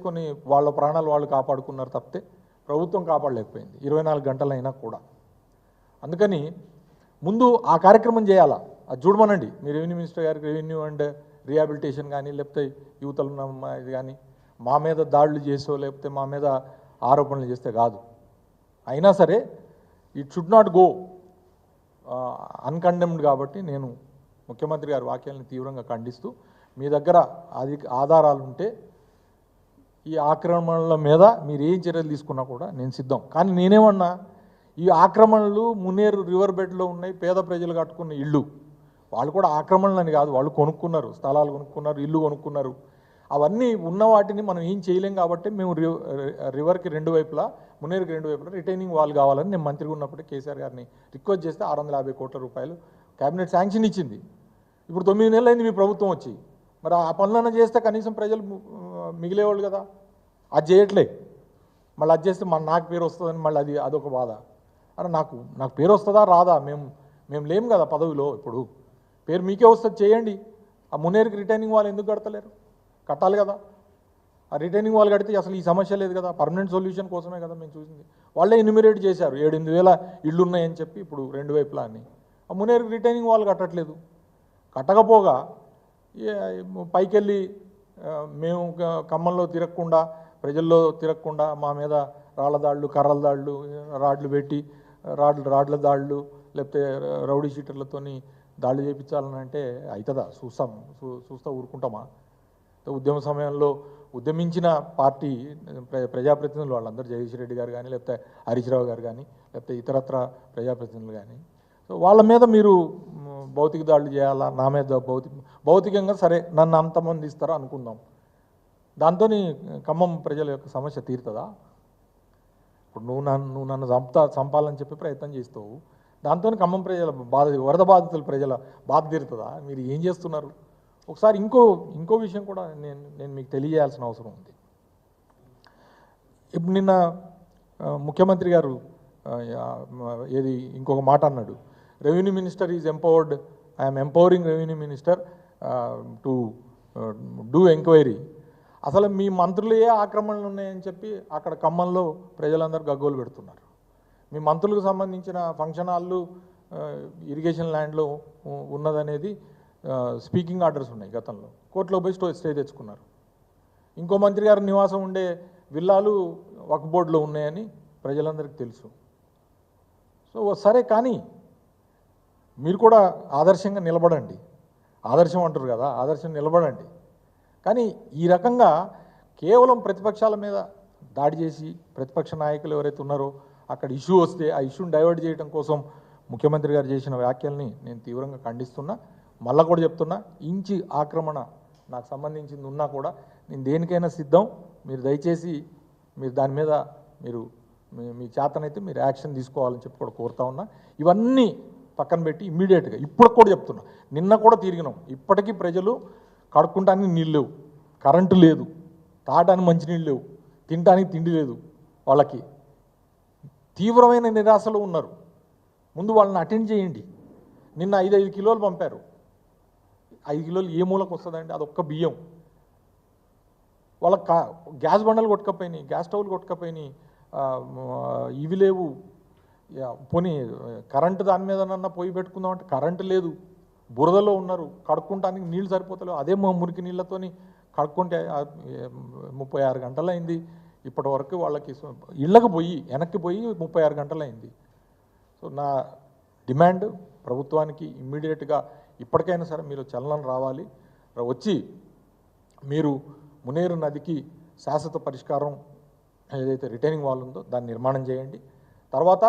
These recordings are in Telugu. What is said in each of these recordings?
చేసుకొని వాళ్ళ ప్రాణాలు వాళ్ళు కాపాడుకున్నారు తప్పితే ప్రభుత్వం కాపాడలేకపోయింది 24 గంటలైనా కూడా. అందుకని ముందు ఆ కార్యక్రమం చేయాలా, అది చూడమనండి మీ రెవెన్యూ మినిస్టర్ గారికి. రెవెన్యూ అండ్ రీహాబిలిటేషన్ కానీ, లేకపోతే యువతలు ఇది కానీ మా మీద దాడులు చేసో లేకపోతే మా మీద ఆరోపణలు చేస్తే కాదు. అయినా సరే ఇట్ షుడ్ నాట్ గో అన్కండెమ్డ్. కాబట్టి నేను ముఖ్యమంత్రి గారి వాక్యాలను తీవ్రంగా ఖండిస్తూ, మీ దగ్గర ఆధారాలు ఉంటే ఈ ఆక్రమణల మీద మీరు ఏం చర్యలు తీసుకున్నా కూడా నేను సిద్ధం. కానీ నేనేమన్నా, ఈ ఆక్రమణలు మున్నేరు రివర్ బెడ్లో ఉన్నాయి, పేద ప్రజలు కట్టుకున్న ఇళ్ళు. వాళ్ళు కూడా ఆక్రమణలని కాదు, వాళ్ళు కొనుక్కున్నారు, స్థలాలు కొనుక్కున్నారు, ఇల్లు కొనుక్కున్నారు. అవన్నీ ఉన్న వాటిని మనం ఏం చేయలేం. కాబట్టి మేము రివర్కి 2 వైపులా, మున్నేరుకి 2 వైపులా రిటైనింగ్ వాల్ కావాలని నేను మంత్రిగా ఉన్నప్పుడు కేసీఆర్ గారిని రిక్వెస్ట్ చేస్తే 650 కోట్ల రూపాయలు కేబినెట్ శాంక్షన్ ఇచ్చింది. ఇప్పుడు 9 నెలలు అయింది మీ ప్రభుత్వం వచ్చి. మరి ఆ పనులన్నా చేస్తే కనీసం ప్రజలు మిగిలేవాళ్ళు కదా. అది చేయట్లే. మళ్ళీ అది చేస్తే నాకు పేరు వస్తుందని మళ్ళీ అదొక బాధ. అరే నాకు పేరు వస్తుందా రాదా, మేము లేము కదా పదవిలో. ఇప్పుడు పేరు మీకే వస్తుంది, చేయండి. ఆ మున్నేరుకి రిటైనింగ్ వాల్ ఎందుకు కడతలేరు? కట్టాలి కదా. ఆ రిటైనింగ్ వాల్ కడితే అసలు ఈ సమస్య లేదు కదా. పర్మనెంట్ సొల్యూషన్ కోసమే కదా మేము చూసింది. వాళ్ళే ఎన్యూమరేట్ చేశారు 7-8 వేల ఇళ్ళు ఉన్నాయని చెప్పి ఇప్పుడు 2 వైపులా అని. ఆ మున్నేరుకి రిటైనింగ్ వాల్ కట్టట్లేదు. కట్టకపోగా పైకెళ్ళి మేము ఖమ్మంలో తిరగకుండా, ప్రజల్లో తిరగకుండా మా మీద రాళ్ల దాళ్ళు, కర్రల దాళ్ళు, రాడ్లు పెట్టి రాడ్ల దాళ్ళు లేకపోతే రౌడీ షీటర్లతోని దాళ్ళు చేయించాలని అంటే అవుతుందా? చూస్తా ఊరుకుంటామా? ఉద్యమ సమయంలో ఉద్యమించిన పార్టీ ప్రజాప్రతినిధులు వాళ్ళందరూ, జగదీష్ రెడ్డి గారు కానీ, లేకపోతే హరీష్ రావు గారు కానీ, లేకపోతే ఇతరత్ర ప్రజాప్రతినిధులు కానీ, సో వాళ్ళ మీద మీరు భౌతిక దాడులు చేయాలా? నా మీద భౌతికంగా సరే నన్ను అంతమంది ఇస్తారా అనుకుందాం. దాంతో ఖమ్మం ప్రజల యొక్క సమస్య తీరుతుందా? ఇప్పుడు నువ్వు నన్ను చంపాలని చెప్పి ప్రయత్నం చేస్తావు. దాంతో ఖమ్మం ప్రజల వరద బాధితుల ప్రజల బాధ తీరుతుందా? మీరు ఏం చేస్తున్నారు? ఒకసారి ఇంకో విషయం కూడా నేను మీకు తెలియజేయాల్సిన అవసరం ఉంది. ఇప్పుడు నిన్న ముఖ్యమంత్రి గారు ఇంకొక మాట అన్నాడు, revenue minister is empowered, I'm empowering revenue minister to do enquiry. అసలు మీ మంత్రులు ఏ ఆక్రమణలు ఉన్నాయని చెప్పి అక్కడ ఖమ్మంలో ప్రజలందరూ గగ్గోలు పెడుతున్నారు. మీ మంత్రులకు సంబంధించిన ఫంక్షన్ హాళ్ళు ఇరిగేషన్ ల్యాండ్లో ఉన్నదనేది స్పీకింగ్ ఆర్డర్స్ ఉన్నాయి. గతంలో కోర్టులో పోయి స్టే తెచ్చుకున్నారు. ఇంకో మంత్రి గారి నివాసం ఉండే విల్లాలు వక్ఫ్ బోర్డులో ఉన్నాయని ప్రజలందరికీ తెలుసు. సో సరే, కానీ మీరు కూడా ఆదర్శంగా నిలబడండి. ఆదర్శం అంటారు కదా, ఆదర్శం నిలబడండి. కానీ ఈ రకంగా కేవలం ప్రతిపక్షాల మీద దాడి చేసి, ప్రతిపక్ష నాయకులు ఎవరైతే ఉన్నారో అక్కడ ఇష్యూ వస్తే ఆ ఇష్యూని డైవర్ట్ చేయడం కోసం ముఖ్యమంత్రి గారు చేసిన వ్యాఖ్యల్ని నేను తీవ్రంగా ఖండిస్తున్నా. మళ్ళా కూడా చెప్తున్నా, ఇంచి ఆక్రమణ నాకు సంబంధించింది ఉన్నా కూడా నేను దేనికైనా సిద్ధం. మీరు దయచేసి దాని మీద మీ చేతనైతే మీరు యాక్షన్ తీసుకోవాలని చెప్పి కూడా కోరుతా ఉన్నా. ఇవన్నీ పక్కన పెట్టి ఇమ్మీడియట్గా ఇప్పుడు కూడా చెప్తున్నా, నిన్న కూడా తిరిగినాం. ఇప్పటికీ ప్రజలు కడుక్కుంటానికి నీళ్ళు లేవు, కరెంటు లేదు, తాగడానికి మంచినీళ్ళు లేవు, తినడానికి తిండి లేదు. వాళ్ళకి తీవ్రమైన నిరాశలో ఉన్నారు. ముందు వాళ్ళని అటెండ్ చేయండి. నిన్న 5 కిలోలు పంపారు. 5 కిలోలు ఏ మూలకు వస్తుందండి? అదొక్క బియ్యం. వాళ్ళకి గ్యాస్ బండలు కొట్టుకపోయినాయి, గ్యాస్ స్టవ్లు కొట్టుకపోయినాయి, ఇవి లేవు. పోనీ కరెంటు దాని మీదనన్నా పొయ్యి పెట్టుకుందామంటే కరెంటు లేదు, బురదలో ఉన్నారు, కడుక్కుంటానికి నీళ్ళు సరిపోతలేవు. అదే మురికి నీళ్ళతోని కడుక్కుంటే 36 గంటలైంది ఇప్పటి వరకు. వాళ్ళకి ఇళ్ళకి పోయి వెనక్కి పోయి 36 గంటలైంది. సో నా డిమాండ్ ప్రభుత్వానికి ఇమ్మీడియట్గా ఇప్పటికైనా సరే మీరు చలనం రావాలి, వచ్చి మీరు మున్నేరు నదికి శాశ్వత పరిష్కారం ఏదైతే రిటైనింగ్ వాల్ ఉందో దాన్ని నిర్మాణం చేయండి. తర్వాత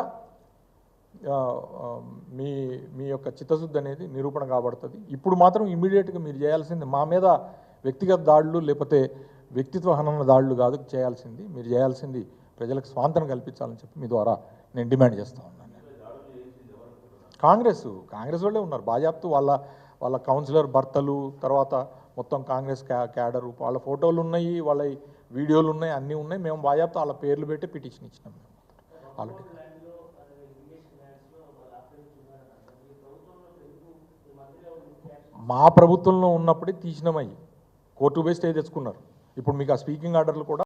మీ యొక్క చిత్తశుద్ధి అనేది నిరూపణ కాబడుతుంది. ఇప్పుడు మాత్రం ఇమ్మీడియట్గా మీరు చేయాల్సింది మా మీద వ్యక్తిగత దాడులు లేకపోతే వ్యక్తిత్వ హనన దాడులు కాదు చేయాల్సింది. మీరు చేయాల్సింది ప్రజలకు స్వాతంత్రం కల్పించాలని చెప్పి మీ ద్వారా నేను డిమాండ్ చేస్తూ ఉన్నాను. కాంగ్రెస్ వాళ్ళే ఉన్నారు. బాజాప్తు వాళ్ళ కౌన్సిలర్ భర్తలు, తర్వాత మొత్తం కాంగ్రెస్ క్యాడరు, వాళ్ళ ఫోటోలు ఉన్నాయి, వాళ్ళ వీడియోలు ఉన్నాయి, అన్నీ ఉన్నాయి. మేము బాజాప్తు వాళ్ళ పేర్లు పెట్టి పిటిషన్ ఇచ్చినాం. మేము ఆల్రెడీ మా ప్రభుత్వంలో ఉన్నప్పుడే తీసినామయ్యి కోర్టు పోయి స్టే తెచ్చుకున్నారు. ఇప్పుడు మీకు ఆ స్పీకింగ్ ఆర్డర్లు కూడా